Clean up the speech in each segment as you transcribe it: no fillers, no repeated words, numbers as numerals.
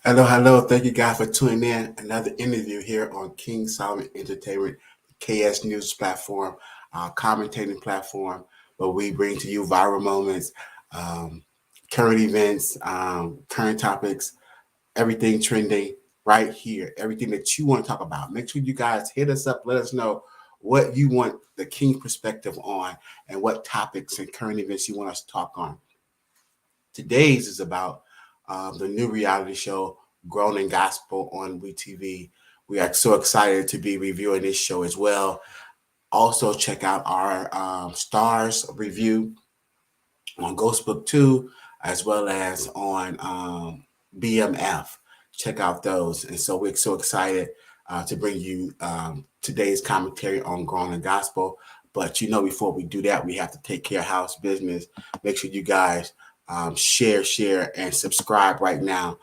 Hello, hello. Thank you guys for tuning in. Another interview here on King Solomon Entertainment, KS News platform, commentating platform, where we bring to you viral moments, um, current events, current topics, everything trending right here, everything that you want to talk about. Make sure you guys hit us up. Let us know what you want the King perspective on and what topics and current events you want us to talk on. Today's is about the new reality show, Grown in Gospel on WeTV. We are so excited to be reviewing this show as well. Also, check out our stars review on Ghostbook 2 as well as on BMF. Check out those. And so we're so excited to bring you today's commentary on Grown in Gospel. But before we do that, we have to take care of house business. Make sure you guys share, and subscribe right now.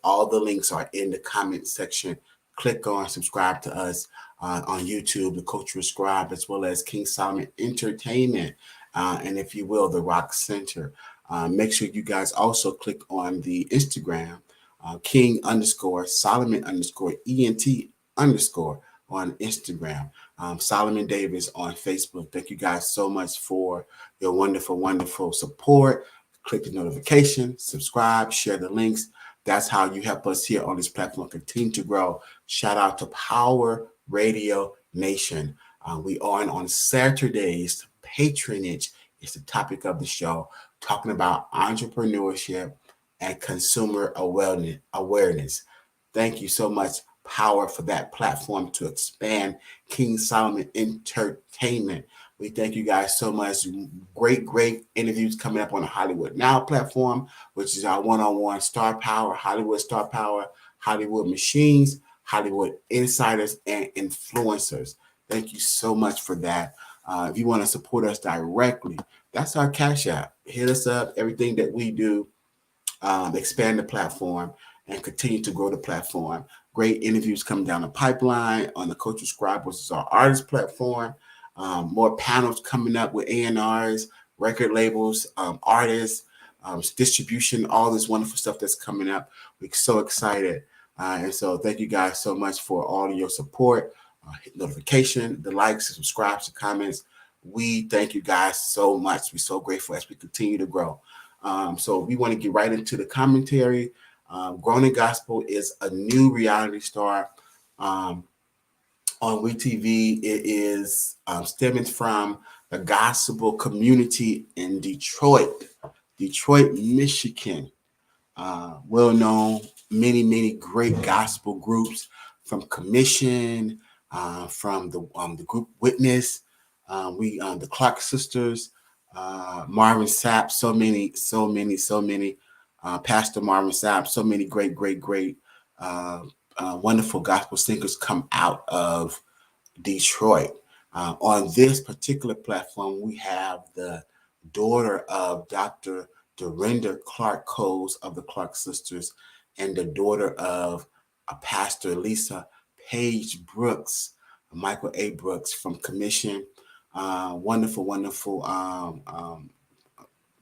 All the links are in the comment section. Click on subscribe to us on YouTube, the Cultural Scribe, as well as King Solomon Entertainment. And if you will, the Rock Center. Make sure you guys also click on the Instagram, King _Solomon _ENT on Instagram. Solomon Davis on Facebook. Thank you guys so much for your wonderful, wonderful support. Click the notification, subscribe, share the links. That's how you help us here on this platform continue to grow. Shout out to Power Radio Nation. We are on Saturdays. Patronage is the topic of the show, talking about entrepreneurship and consumer awareness. Thank you so much, Power, for that platform to expand King Solomon Entertainment. We thank you guys so much. Great interviews coming up on the Hollywood Now platform, which is our one-on-one star power, Hollywood machines, Hollywood insiders, and influencers. Thank you so much for that. If you want to support us directly, that's our Cash App. Hit us up. Everything that we do, expand the platform and continue to grow the platform. Great interviews coming down the pipeline on the Cultural Scribe, which is our artist platform. More panels coming up with A&Rs, record labels, artists, distribution, all this wonderful stuff that's coming up. We're so excited. And so thank you guys so much for all of your support. Hit notification, the likes, the subscribes, the comments. We thank you guys so much. We're so grateful as we continue to grow. So we want to get right into the commentary. Grown in Gospel is a new reality star on WeTV. It is stemming from the gospel community in Detroit, Michigan. Well-known, many great gospel groups from Commission, from the group Witness, the Clark Sisters, Marvin Sapp, so many. Pastor Marvin Sapp, so many great, wonderful gospel singers come out of Detroit. On this particular platform, we have the daughter of Dr. Dorinda Clark Coles of the Clark Sisters and the daughter of Pastor Lisa Page Brooks, Michael A. Brooks from Commission. Wonderful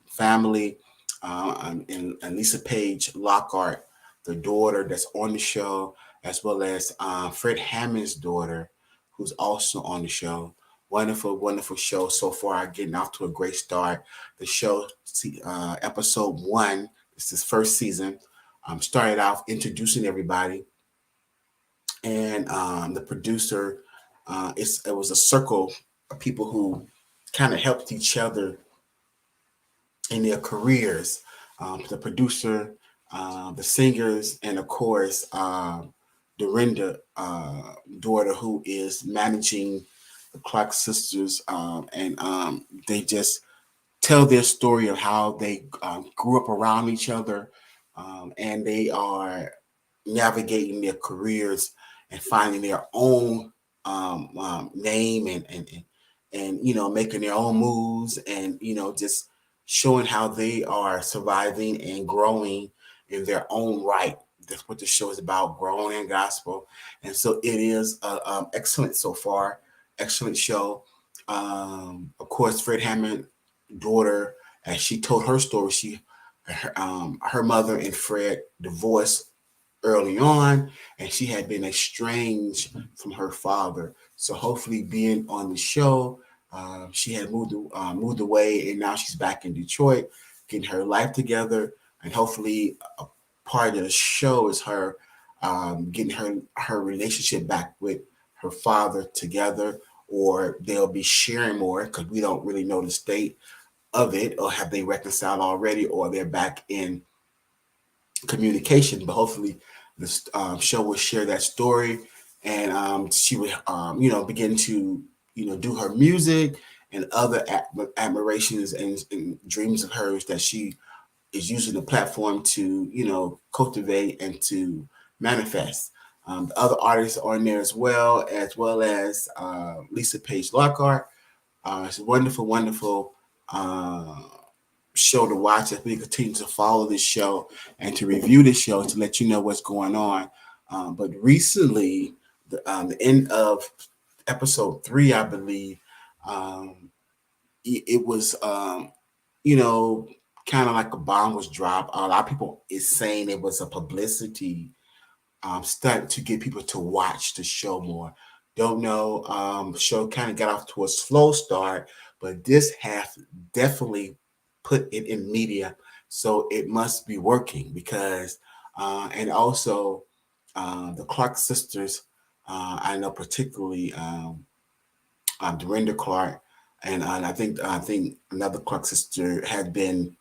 family. And Lisa Page Lockhart, the daughter that's on the show, as well as Fred Hammond's daughter, who's also on the show. Wonderful show so far, getting off to a great start. The show, episode 1, this is first season, started off introducing everybody. And the producer, it was a circle of people who kind of helped each other in their careers. The producer, the singers, and of course, Dorinda, daughter, who is managing the Clark Sisters, and they just tell their story of how they grew up around each other, and they are navigating their careers and finding their own name and making their own moves and just showing how they are surviving and growing in their own right. That's what the show is about, growing in gospel. And so it is excellent so far. Excellent show. Of course, Fred Hammond, daughter, as she told her story, her mother and Fred divorced early on, and she had been estranged from her father. So hopefully, being on the show, she had moved away, and now she's back in Detroit, getting her life together, and hopefully, a part of the show is her getting her relationship back with her father together, or they'll be sharing more because we don't really know the state of it, or have they reconciled already, or they're back in communication. But hopefully, this show will share that story, and she would, begin to, do her music and other admirations and dreams of hers that she is using the platform to, cultivate and to manifest. The other artists are in there as well as Lisa Page Lockhart. It's a wonderful, wonderful uh, show to watch as we continue to follow this show and to review this show to let you know what's going on. But recently, the end of episode 3, I believe, it was, kind of like a bomb was dropped. A lot of people is saying it was a publicity stunt to get people to watch the show more. Don't know. The show kind of got off to a slow start, but this has definitely put it in media, so it must be working because, and also the Clark sisters. I know particularly Dorinda Clark, and I think another Clark sister had been.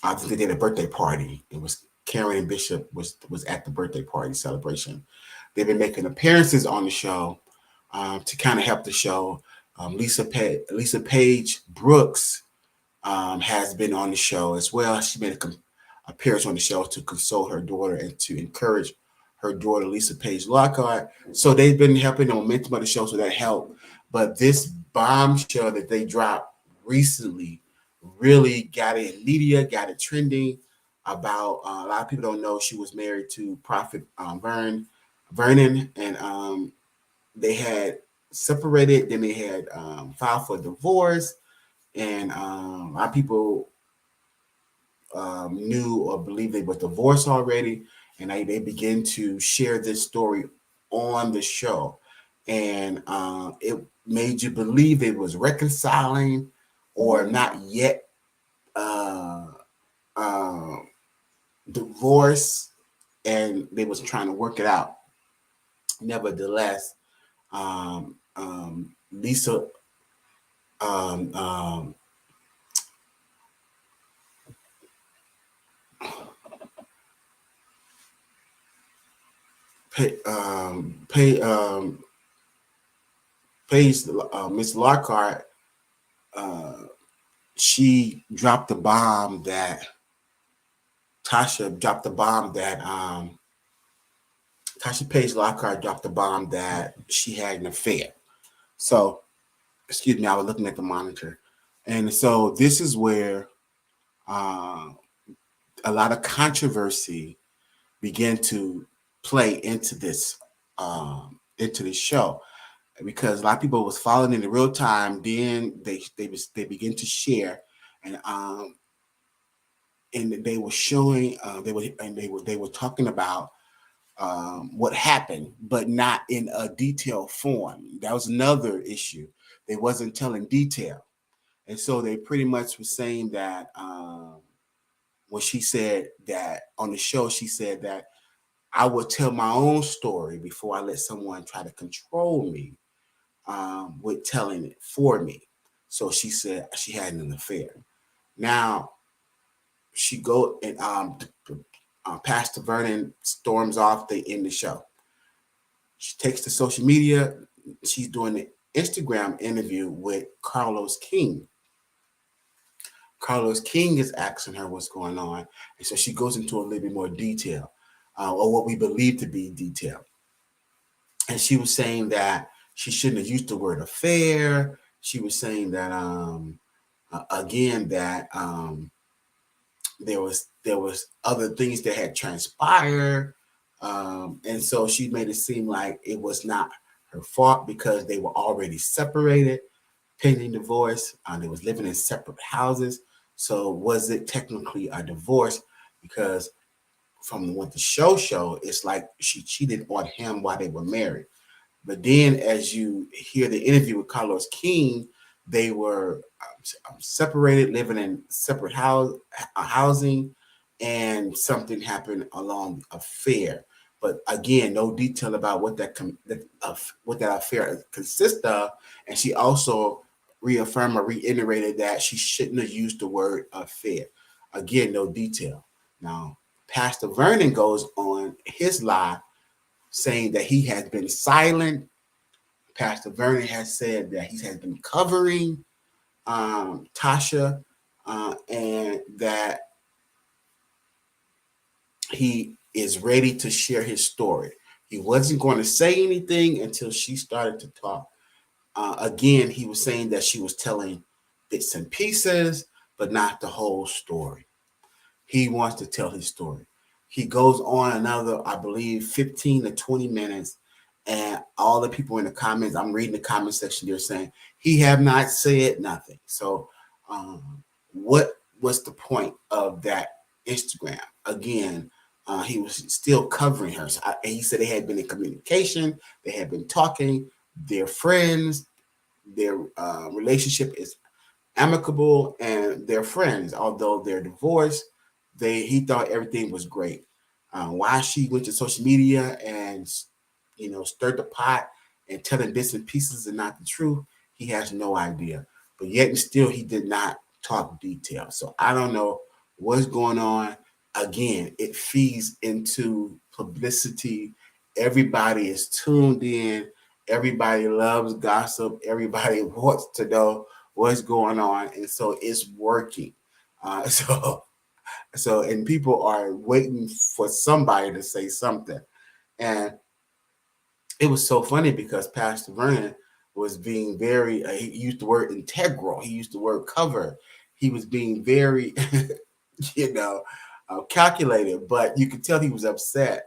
I think they did a birthday party. It was Karen and Bishop was at the birthday party celebration. They've been making appearances on the show to kind of help the show. Lisa Page Brooks has been on the show as well. She made a appearance on the show to console her daughter and to encourage her daughter, Lisa Page Lockhart. So they've been helping the momentum of the show, so that helped. But this bombshell that they dropped recently really got it in media, got it trending. About a lot of people don't know she was married to Prophet Vernon, and they had separated. Then they had filed for divorce, and a lot of people knew or believed they were divorced already, and they began to share this story on the show, and it made you believe they was reconciling or not yet uh, uh, divorced, and they was trying to work it out. Nevertheless, Lisa um, um, pay, pay, pays Miss Lockhart. Uh, she dropped the bomb that Tasha dropped the bomb that Tasha Page Lockhart dropped the bomb that she had an affair. So, excuse me, I was looking at the monitor, and so this is where uh, a lot of controversy began to play into this show, because a lot of people was following in the real time. Then they begin to share, and they were showing they were talking about what happened, but not in a detailed form. That was another issue. They wasn't telling detail, and so they pretty much were saying that when she said that on the show, she said that I would tell my own story before I let someone try to control me with telling it for me. So she said she had an affair. Now she go and Pastor Vernon storms off. They end the show. She takes to social media. She's doing an Instagram interview with Carlos King. Carlos King is asking her what's going on, and so she goes into a little bit more detail, or what we believe to be detail. And she was saying that she shouldn't have used the word affair. She was saying that again that there was other things that had transpired, and so she made it seem like it was not her fault because they were already separated, pending divorce. They was living in separate houses. So was it technically a divorce? Because from what the show, it's like she cheated on him while they were married. But then, as you hear the interview with Carlos King, they were separated, living in separate housing, and something happened along the affair. But again, no detail about what what that affair consists of. And she also reaffirmed or reiterated that she shouldn't have used the word affair. Again, no detail. Now, Pastor Vernon goes on his live saying that he has been silent. Pastor Vernon has said that he has been covering Tasha, and that he is ready to share his story. He wasn't going to say anything until she started to talk. Again, he was saying that she was telling bits and pieces, but not the whole story. He wants to tell his story. He goes on another, I believe, 15 to 20 minutes. And all the people in the comments, I'm reading the comment section, they're saying, he have not said nothing. So what was the point of that Instagram? Again, he was still covering her. So and he said they had been in communication. They had been talking. They're friends. Their relationship is amicable, and they're friends. Although they're divorced, he thought everything was great. Why she went to social media and stirred the pot and telling bits and pieces and not the truth, he has no idea. But yet and still, he did not talk detail. So I don't know what's going on. Again, it feeds into publicity. Everybody is tuned in. Everybody loves gossip. Everybody wants to know what's going on, and so it's working. And people are waiting for somebody to say something. And it was so funny because Pastor Vernon was being very, he used the word integral. He used the word cover. He was being very, calculated, but you could tell he was upset.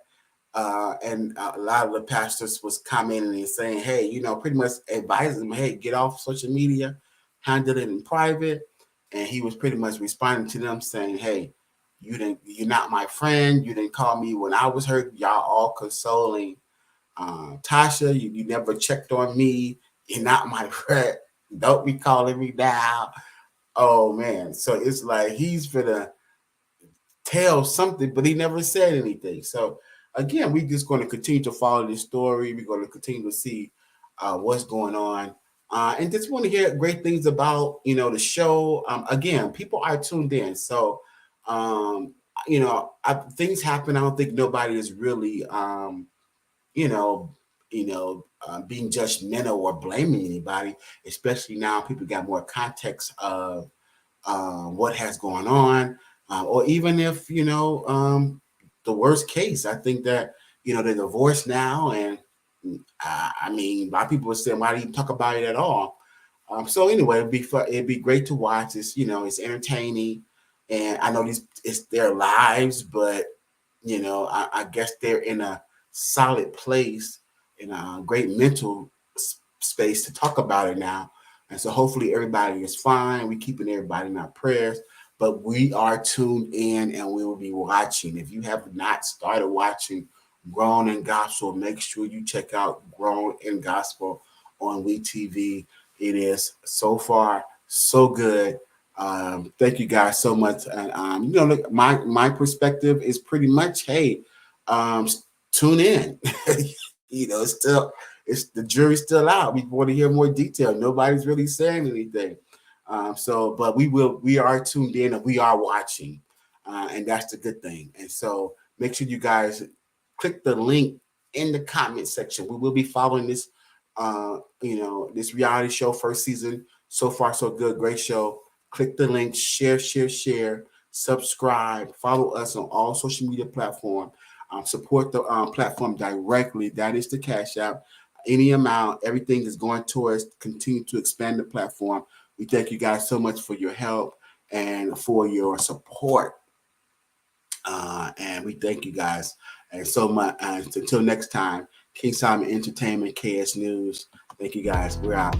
And a lot of the pastors was commenting and saying, hey, pretty much advising him, hey, get off social media, handle it in private. And he was pretty much responding to them saying, hey, you're not my friend. You didn't call me when I was hurt. Y'all all consoling Tasha. You never checked on me. You're not my friend. Don't be calling me now. Oh man. So it's like he's gonna tell something, but he never said anything. So again, we're just going to continue to follow this story. We're going to continue to see what's going on. And just want to hear great things about, the show. Again, people are tuned in. So, things happen. I don't think nobody is really, being judgmental or blaming anybody, especially now people got more context of what has gone on, or even if the worst case. I think that they're divorced now, and I mean, a lot of people are saying, why do you talk about it at all? So anyway, it'd be fun. It'd be great to watch. It's entertaining, and I know it's their lives, but I guess they're in a solid place, in a great mental space to talk about it now. And so hopefully everybody is fine. We're keeping everybody in our prayers, but we are tuned in and we will be watching. If you have not started watching Grown in Gospel, make sure you check out Grown in Gospel on Wetv. It is so far so good. Thank you guys so much. And look, my perspective is pretty much, hey, tune in. It's the jury's still out. We want to hear more detail. Nobody's really saying anything. But we are tuned in and we are watching, and that's the good thing. And so make sure you guys click the link in the comment section. We will be following this, this reality show first season. So far, so good. Great show. Click the link, share, subscribe, follow us on all social media platforms. Support the platform directly. That is the Cash App. Any amount, everything is going towards continue to expand the platform. We thank you guys so much for your help and for your support. And we thank you guys and so much. Until next time, King Simon Entertainment, KS News. Thank you guys. We're out.